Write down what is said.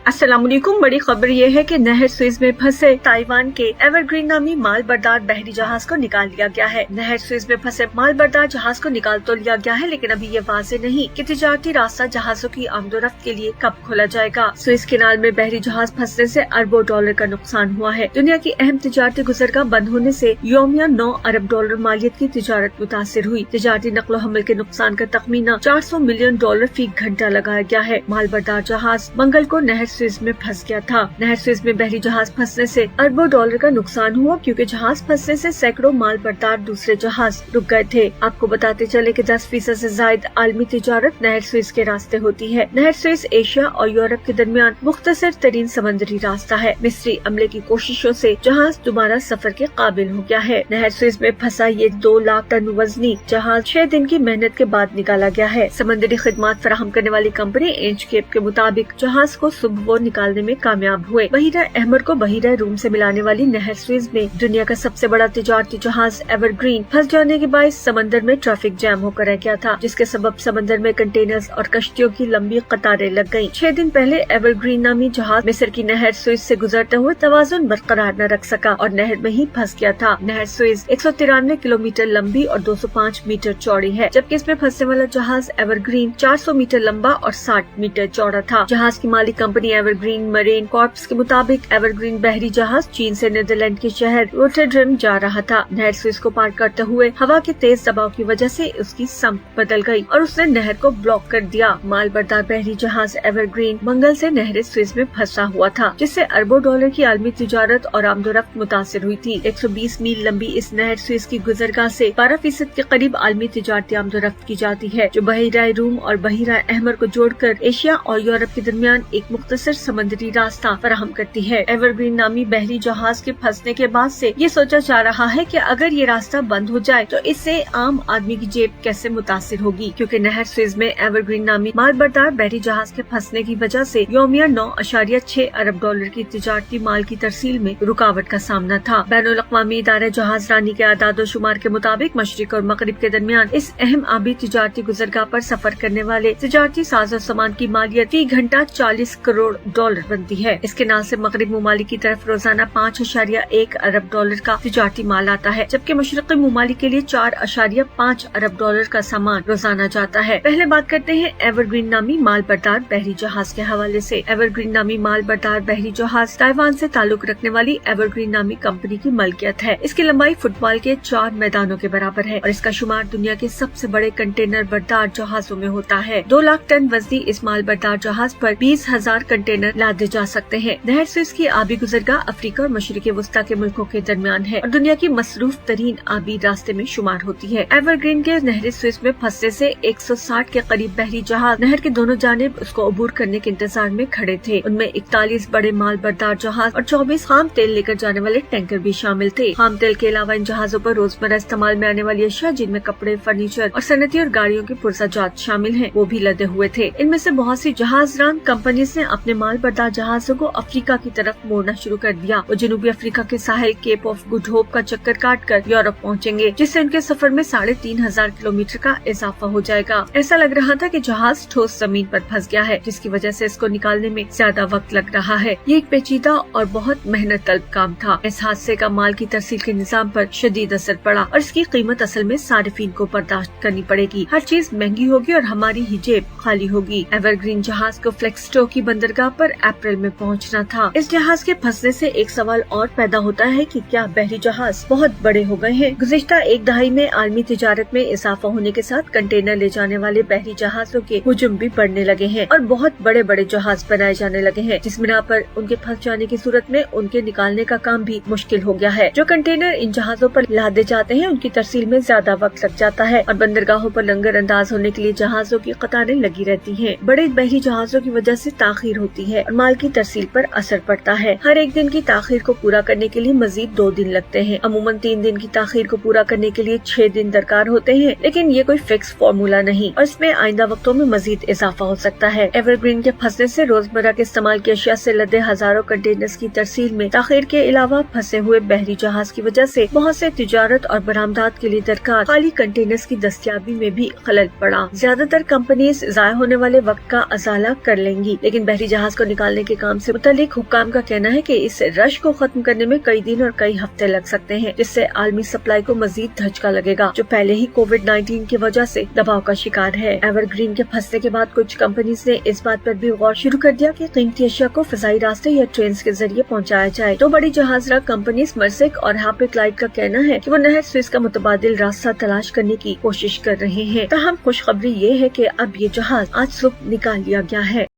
अस्सलाम वालेकुम। बड़ी खबर ये है कि नहर सुएज में फंसे ताइवान के एवरग्रीन नामी माल बरदार बहरी जहाज को निकाल लिया गया है। नहर सुएज में फंसे माल बरदार जहाज को निकाल तो लिया गया है, लेकिन अभी ये वाज़ेह नहीं कि तिजारती रास्ता जहाजों की आमदोरफ्त के लिए कब खोला जाएगा। सुएज कैनाल में बहरी जहाज फंसने से अरबों डॉलर का नुकसान हुआ है। दुनिया की अहम तिजारती गुजरगाह बंद होने से यौमिया 9 अरब डॉलर मालियत की तिजारत मुतासिर हुई। तिजारती नक्लो हमल के नुकसान का तखमीना 400 मिलियन डॉलर फी घंटा लगाया गया है। माल बरदार जहाज मंगल को नहर सुएज में फंस गया था। नहर सुएज में बहरी जहाज फंसने से अरबों डॉलर का नुकसान हुआ, क्योंकि जहाज फंसने से सैकड़ों माल बरदार दूसरे जहाज रुक गए थे। आपको बताते चले कि 10% से ज्यादा आलमी तिजारत नहर सुएज के रास्ते होती है। नहर सुएज एशिया और यूरोप के दरमियान मुख्तसर तरीन समंदरी रास्ता है। मिस्री अमले की कोशिशों से जहाज दोबारा सफर के काबिल हो गया है। नहर सुएज में फंसा ये 2 लाख टन वजनी जहाज 6 दिन की मेहनत के बाद निकाला गया है। समंदरी खिदमत फराहम करने वाली कंपनी इंचकेप के मुताबिक जहाज को सुबह निकालने में कामयाब हुए। बहीरा अहमर को बहीरा रूम से मिलाने वाली नहर सुएज में दुनिया का सबसे बड़ा तिजारती जहाज एवरग्रीन फंस जाने के बाद समंदर में ट्रैफिक जैम होकर रह गया था, जिसके सबब समंदर में कंटेनर्स और कश्तियों की लंबी कतारें लग गयी। 6 दिन पहले एवरग्रीन नामी जहाज मिस्र की नहर सुएज से गुजरते हुए तवाजुन बरकरार न रख सका और नहर में ही फंस गया था। नहर सुएज 193 किलोमीटर लंबी और 205 मीटर चौड़ी है, जबकि इसमें फंसने वाला जहाज एवरग्रीन 400 मीटर लंबा और 60 मीटर चौड़ा था। जहाज की मालिक कंपनी एवरग्रीन मरीन कॉर्प्स के मुताबिक एवरग्रीन बहरी जहाज चीन से नीदरलैंड के शहर रोटरडम जा रहा था। नहर सुएज को पार करते हुए हवा के तेज दबाव की वजह से उसकी समत बदल गई और उसने नहर को ब्लॉक कर दिया। माल बरदार बहरी जहाज एवरग्रीन मंगल से नहर सुएज में फंसा हुआ था, जिससे अरबों डॉलर की आलमी तिजारत और आमदोरफ्त मुतासिर हुई थी। 120 मील लंबी इस नहर सुएज की गुजरगाह से 12% के करीब आलमी तिजारती आमदोरफ्त की जाती है, जो बहीरा रूम और बहीरा अहमर को जोड़कर एशिया और यूरोप के दरमियान एक मुख्तसर समंदरी रास्ता फराहम करती है। एवरग्रीन नामी बहरी जहाज के फंसने के बाद से ये सोचा जा रहा है कि अगर ये रास्ता बंद हो जाए तो इससे आम आदमी की जेब कैसे मुतासिर होगी, क्योंकि नहर सुएज में एवरग्रीन नामी माल बरदार बहरी जहाज के फंसने की वजह से यौमिया 9.6 अरब डॉलर की तिजारती माल की तरसील में रुकावट का सामना था। बैनुल अक़वामी इदारे जहाज रानी के आदादो शुमार के मुताबिक मशरिक और मगरिब के दरमियान इस अहम आबी तिजारती गुजरगाह पर सफर करने वाले तिजारती साजो सामान की मालियत फी घंटा 40 करोड़ डॉलर बनती है। इसके नाल से मगरिब मुमालिक की तरफ रोजाना 5.1 अरब डॉलर का तिजारती माल आता है, जबकि मशरिकी मुमालिक के लिए 4.5 अरब डॉलर का सामान रोजाना जाता है। पहले बात करते हैं एवरग्रीन नामी माल बरदार बहरी जहाज के हवाले से। एवरग्रीन नामी माल बरदार बहरी जहाज ताइवान से ताल्लुक रखने वाली एवरग्रीन नामी कंपनी की मलकियत है। इसकी लंबाई फुटबॉल के 4 मैदानों के बराबर है और इसका शुमार दुनिया के सबसे बड़े कंटेनर बरदार जहाजों में होता है। 2 लाख टन वजनी इस माल बरदार जहाज पर 20,000 कंटेनर लादे जा सकते हैं। नहर सुएज की आबी गुजरगाह अफ्रीका और मशरिकी वस्ता के मुल्कों के दरमियान है और दुनिया की मसरूफ तरीन आबी रास्ते में शुमार होती है। एवरग्रीन के नहर सुएज में फंसने से 160 के करीब बहरी जहाज नहर के दोनों जानिब उसको अबूर करने के इंतजार में खड़े थे। उनमें 41 बड़े माल बरदार जहाज और 24 खाम तेल लेकर जाने वाले टैंकर भी शामिल थे। खाम तेल के अलावा इन जहाजों पर रोजमर्रा इस्तेमाल में आने वाली अशिया, जिनमें कपड़े, फर्नीचर और सनती और गाड़ियों की पुर्जाजात शामिल हैं, वो भी लदे हुए थे। इनमें से बहुत सी जहाजरान कंपनी ने अपने माल बरदार जहाजों को अफ्रीका की तरफ मोड़ना शुरू कर दिया। वो जनूबी अफ्रीका के साहिल केप ऑफ गुड होप का चक्कर काट कर यूरोप पहुँचेंगे, जिससे उनके सफर में 3,500 किलोमीटर का इजाफा हो जाएगा। ऐसा लग रहा था कि जहाज ठोस जमीन पर फंस गया है, जिसकी वजह से इसको निकालने में ज्यादा वक्त लग रहा है। ये एक पेचीदा और बहुत मेहनत तलब काम था। इस हादसे का माल की तरसील के निजाम पर शदीद असर पड़ा और इसकी कीमत असल में सारिफीन को बर्दाश्त करनी पड़ेगी। हर चीज महंगी होगी और हमारी ही जेब खाली होगी। एवरग्रीन जहाज को फ्लेक्सटो की बंदरगाह पर अप्रैल में पहुंचना था। इस जहाज के फंसने से एक सवाल और पैदा होता है कि क्या बहरी जहाज बहुत बड़े हो गए हैं? गुज़िश्ता एक दहाई में आलमी तिजारत में इजाफा होने के साथ कंटेनर ले जाने वाले बहरी जहाजों के हुजूम भी बढ़ने लगे हैं और बहुत बड़े बड़े जहाज बनाए जाने लगे हैं, जिस बिना पर उनके फंस जाने की सूरत में उनके निकालने का काम भी मुश्किल हो गया है। जो कंटेनर इन जहाजों पर लादे जाते हैं, उनकी तरसील में ज्यादा वक्त लग जाता है और बंदरगाहों पर लंगर अंदाज होने के लिए जहाजों की कतारें लगी रहती हैं। बड़े बहरी जहाजों की वजह से ताखीर होती है और माल की तरसील पर असर पड़ता है। हर एक दिन की ताखीर को पूरा करने के लिए मजीद 2 दिन लगते हैं। अमूमन 3 दिन की ताखीर को पूरा करने के लिए 6 दिन दरकार होते हैं, लेकिन ये कोई फिक्स फॉर्मूला नहीं और इसमें आइंदा वक्तों में मजीद इजाफा हो सकता है। एवरग्रीन के फंसने से रोजमर्रा के इस्तेमाल की अशिया से लदे हजारों कंटेनर्स की तरसील में ताखीर के अलावा फंसे हुए बहरी जहाज की वजह से बहुत से तिजारत और बरामदात के लिए दरकार खाली कंटेनर्स की दस्तयाबी में भी खलल पड़ा। ज्यादातर कंपनीज जाया होने वाले वक्त का अजाला कर लेंगी, लेकिन बहरी जहाज को निकालने के काम से मुतालिक हुक्काम का कहना है कि इस रश को खत्म करने में कई दिन और कई हफ्ते लग सकते हैं, जिससे आलमी सप्लाई को मजीद धचका लगेगा, जो पहले ही कोविड-19 की वजह से दबाव का शिकार है। एवरग्रीन के फंसने के बाद कुछ कंपनीज ने इस बात पर भी गौर शुरू कर दिया कि कीमती अशिया को फिजाई रास्ते या ट्रेन के जरिए पहुँचाया जाए। तो बड़ी जहाजरा कंपनी मर्सिक और हैपिक्लाइड का कहना है कि वो नहर स्विस का मुतबादिल रास्ता तलाश करने की कोशिश कर रहे हैं। ताहम खुशखबरी ये है कि अब ये जहाज आज सुबह निकाल लिया गया है।